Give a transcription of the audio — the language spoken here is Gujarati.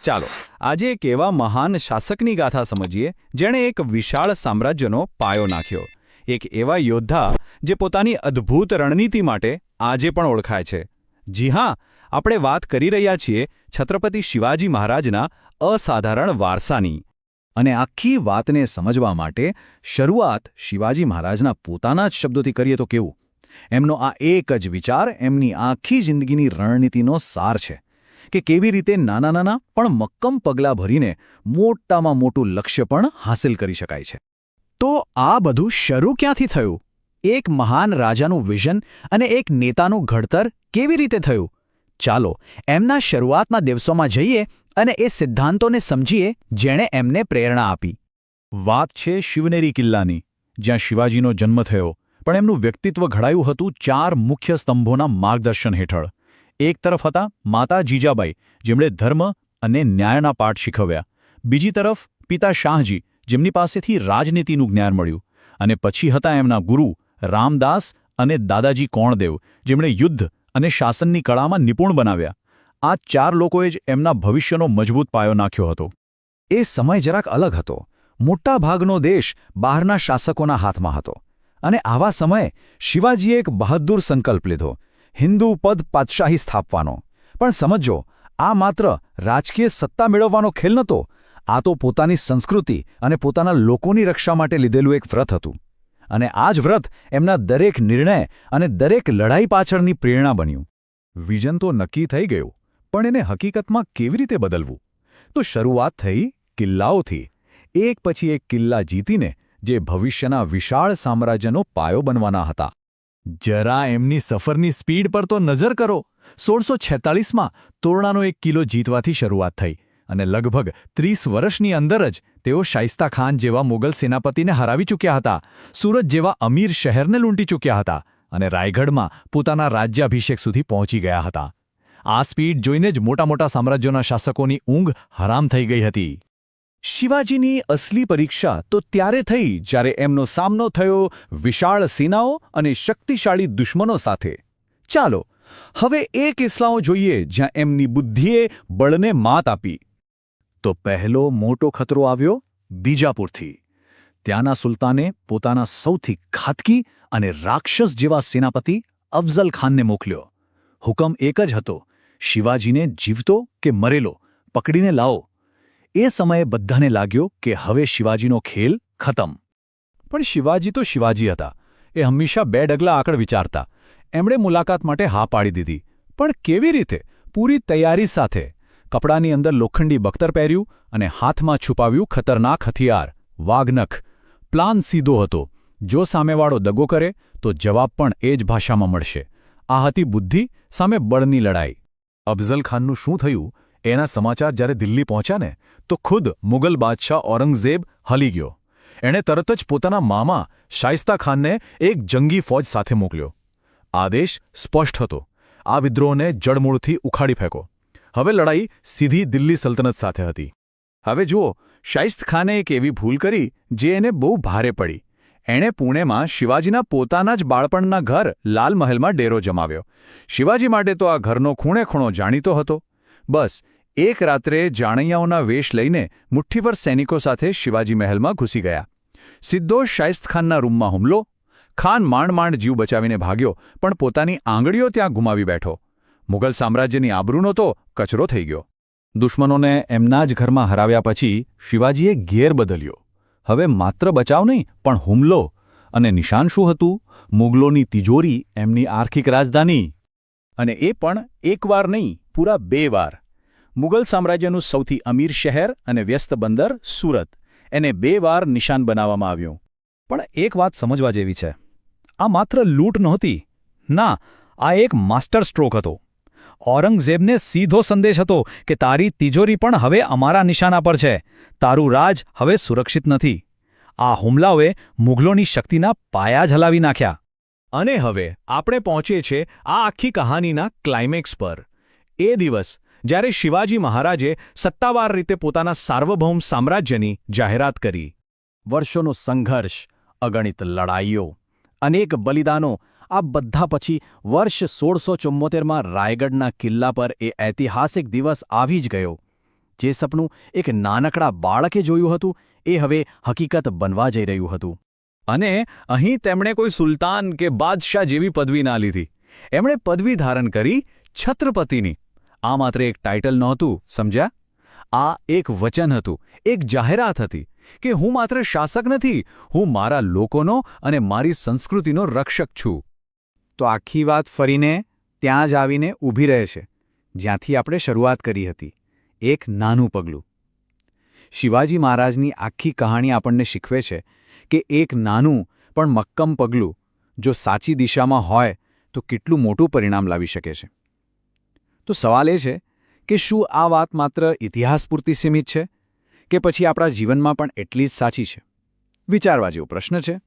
ચાલો આજે એક એવા મહાન શાસકની ગાથા સમજીએ જેણે એક વિશાળ સામ્રાજ્યનો પાયો નાખ્યો, એક એવા યોદ્ધા જે પોતાની અદ્ભુત રણનીતિ માટે આજે પણ ઓળખાય છે. જી હા, આપણે વાત કરી રહ્યા છીએ છત્રપતિ શિવાજી મહારાજના અસાધારણ વારસાની. અને આખી વાતને સમજવા માટે શરૂઆત શિવાજી મહારાજના પોતાના જ શબ્દોથી કરીએ તો કેવું? એમનો આ એક જ વિચાર એમની આખી જિંદગીની રણનીતિનો સાર છે કે કેવી રીતે નાના નાના પણ મક્કમ પગલાં ભરીને મોટામાં મોટું લક્ષ્ય પણ હાંસિલ કરી શકાય છે. તો આ બધું શરૂ ક્યાંથી થયું? એક મહાન રાજાનું વિઝન અને એક નેતાનું ઘડતર કેવી રીતે થયું? ચાલો એમના શરૂઆતના દિવસોમાં જઈએ અને એ સિદ્ધાંતોને સમજીએ જેણે એમને પ્રેરણા આપી. વાત છે શિવનેરી કિલ્લાની, જ્યાં શિવાજીનો જન્મ થયો, પણ એમનું વ્યક્તિત્વ ઘડાયું હતું 4 મુખ્ય સ્તંભોના માર્ગદર્શન હેઠળ. એક તરફ હતા માતા જીજાબાઈ, જેમણે ધર્મ અને ન્યાયના પાઠ શીખવ્યા. બીજી તરફ પિતા શાહજી, જેમની પાસેથી રાજનીતિનું જ્ઞાન મળ્યું. અને પછી હતા એમના ગુરુ રામદાસ અને દાદાજી કોણદેવ, જેમણે યુદ્ધ અને શાસનની કળામાં નિપુણ બનાવ્યા. આ 4 લોકોએ જ એમના ભવિષ્યનો મજબૂત પાયો નાખ્યો હતો. એ સમય જરાક અલગ હતો. મોટા ભાગનો દેશ બહારના શાસકોના હાથમાં હતો. અને આવા સમયે શિવાજીએ એક બહાદુર સંકલ્પ લીધો, હિન્દુ પદ પાતશાહી સ્થાપવાનો. પણ સમજો, આ માત્ર રાજકીય સત્તા મેળવવાનો ખેલ નહોતો. આ તો પોતાની સંસ્કૃતિ અને પોતાના લોકોની રક્ષા માટે લીધેલું એક વ્રત હતું. અને આ જ વ્રત એમના દરેક નિર્ણય અને દરેક લડાઈ પાછળની પ્રેરણા બન્યું. વિઝન તો નક્કી થઈ ગયું, પણ એને હકીકતમાં કેવી રીતે બદલવું? તો શરૂઆત થઈ કિલ્લાઓથી. એક પછી એક કિલ્લા જીતીને જે ભવિષ્યના વિશાળ સામ્રાજ્યનો પાયો બનવાના હતા. જરા એમની સફરની સ્પીડ પર તો નજર કરો. 1646માં તોરણાનો એક કિલ્લો જીતવાથી શરૂઆત થઈ અને લગભગ 30 વર્ષની અંદર જ તેઓ શાઇસ્તા ખાન જેવા મુગલ સેનાપતિને હરાવી ચૂક્યા હતા, સુરત જેવા અમીર શહેરને લૂંટી ચૂક્યા હતા અને રાયગઢમાં પોતાના રાજ્યાભિષેક સુધી પહોંચી ગયા હતા. આ સ્પીડ જોઈને જ મોટા મોટા સામ્રાજ્યોના શાસકોની ઊંઘ હરામ થઈ ગઈ હતી. શિવાજીની અસલી પરીક્ષા તો ત્યારે થઈ જ્યારે એમનો સામનો થયો વિશાળ સેનાઓ અને શક્તિશાળી દુશ્મનો સાથે. ચાલો હવે એ કિસ્સાઓ જોઈએ જ્યાં એમની બુદ્ધિએ બળને માત આપી. તો પહેલો મોટો ખતરો આવ્યો બીજાપુરથી. ત્યાંના સુલતાને પોતાના સૌથી ઘાતકી અને રાક્ષસ જેવા સેનાપતિ અફઝલ ખાનને મોકલ્યો. હુકમ એક જ હતો, શિવાજીને જીવતો કે મરેલો પકડીને લાવો. એ સમયે બધાને લાગ્યો કે હવે શિવાજીનો ખેલ ખતમ. પણ શિવાજી તો શિવાજી હતા. એ હંમેશા 2 ડગલા આગળ વિચારતા. એમણે મુલાકાત માટે હા પાડી દીધી. પણ કેવી રીતે? પૂરી તૈયારી સાથે. કપડાની અંદર લોખંડી બખ્તર પહેર્યું અને હાથમાં છુપાવ્યું ખતરનાક હથિયાર વાઘનખ. પ્લાન સીધો હતો, જો સામેવાળો દગો કરે તો જવાબ પણ એ જ ભાષામાં મળશે. આ હતી બુદ્ધિ સામે બળની લડાઈ. અફઝલ ખાનનું શું થયું? એના સમાચાર જ્યારે દિલ્હી પહોંચ્યા ને, તો ખુદ મુગલ બાદશાહ ઔરંગઝેબ હલી ગયો. એણે તરત જ પોતાના મામા શાઇસ્તા ખાનને એક જંગી ફોજ સાથે મોકલ્યો. આદેશ સ્પષ્ટ હતો, આ વિદ્રોહને જડમૂળથી ઉખાડી ફેંકો. હવે લડાઈ સીધી દિલ્હી સલ્તનત સાથે હતી. હવે જુઓ, શાઇસ્તા ખાને એક એવી ભૂલ કરી જે એને બહુ ભારે પડી. એણે પુણેમાં શિવાજીના પોતાના જ બાળપણના ઘર લાલ મહેલમાં ડેરો જમાવ્યો. શિવાજી માટે તો આ ઘરનો ખૂણે ખૂણો જાણીતો હતો. બસ એક રાત્રે જાણૈયાઓના વેશ લઈને મુઠ્ઠીભર સૈનિકો સાથે શિવાજી મહેલમાં ઘૂસી ગયા. સીધો શાઇસ્તા ખાનના રૂમમાં હુમલો. ખાન માંડ જીવ બચાવીને ભાગ્યો, પણ પોતાની આંગળીઓ ત્યાં ગુમાવી બેઠો. મુગલ સામ્રાજ્યની આબરૂનો તો કચરો થઈ ગયો. દુશ્મનોને એમના જ ઘરમાં હરાવ્યા પછી શિવાજીએ ગેર બદલ્યો. હવે માત્ર બચાવ નહીં, પણ હુમલો. અને નિશાન શું હતું? મુગલોની તિજોરી, એમની આર્થિક રાજધાની. અને એ પણ એકવાર નહીં, પૂરા 2 વાર. મુગલ સામ્રાજ્યનું સૌથી અમીર શહેર અને વ્યસ્ત બંદર સુરત, એને 2 વાર નિશાન બનાવવામાં આવ્યું. પણ એક વાત સમજવા જેવી છે, આ માત્ર લૂંટ નહોતી. ના, આ એક માસ્ટર સ્ટ્રોક હતો. ઔરંગઝેબને સીધો સંદેશ હતો કે તારી તિજોરી પણ હવે અમારા નિશાના પર છે. તારું રાજ હવે સુરક્ષિત નથી. આ હુમલાઓએ મુગલોની શક્તિના પાયા જ હલાવી નાખ્યા. અને હવે આપણે પહોંચીએ છીએ આ આખી કહાનીના ક્લાઇમેક્સ પર. એ દિવસ જ્યારે શિવાજી મહારાજે સત્તાવાર રીતે પોતાના સાર્વભૌમ સામ્રાજ્યની જાહેરાત કરી. વર્ષોનો સંઘર્ષ, અગણિત લડાઈઓ, અનેક બલિદાનો, આ બધા પછી વર્ષ 1674માં રાયગઢના કિલ્લા પર એ ઐતિહાસિક દિવસ આવી જ ગયો. જે સપનું એક નાનકડા બાળકે જોયું હતું એ હવે હકીકત બનવા જઈ રહ્યું હતું. અને અહીં તેમણે કોઈ સુલતાન કે બાદશાહ જેવી પદવી ના લીધી. એમણે પદવી ધારણ કરી છત્રપતિની. આ માત્ર એક ટાઇટલ નહોતું, સમજ્યા? આ એક વચન હતું, એક જાહેરાત હતી કે હું માત્ર શાસક નથી, હું મારા લોકોનો અને મારી સંસ્કૃતિનો રક્ષક છું. તો આખી વાત ફરીને ત્યાં જ આવીને ઊભી રહે છે, જ્યાંથી આપણે શરૂઆત કરી હતી. એક નાનું પગલું. શિવાજી મહારાજની આખી કહાણી આપણને શીખવે છે કે એક નાનું પણ મક્કમ પગલું જો સાચી દિશામાં હોય તો કેટલું મોટું પરિણામ લાવી શકે છે. તો સવાલ એ છે કે શું આ વાત માત્ર ઇતિહાસ પૂરતી સીમિત છે કે પછી આપણા જીવનમાં પણ એટલી જ સાચી છે? વિચારવા જેવો પ્રશ્ન છે.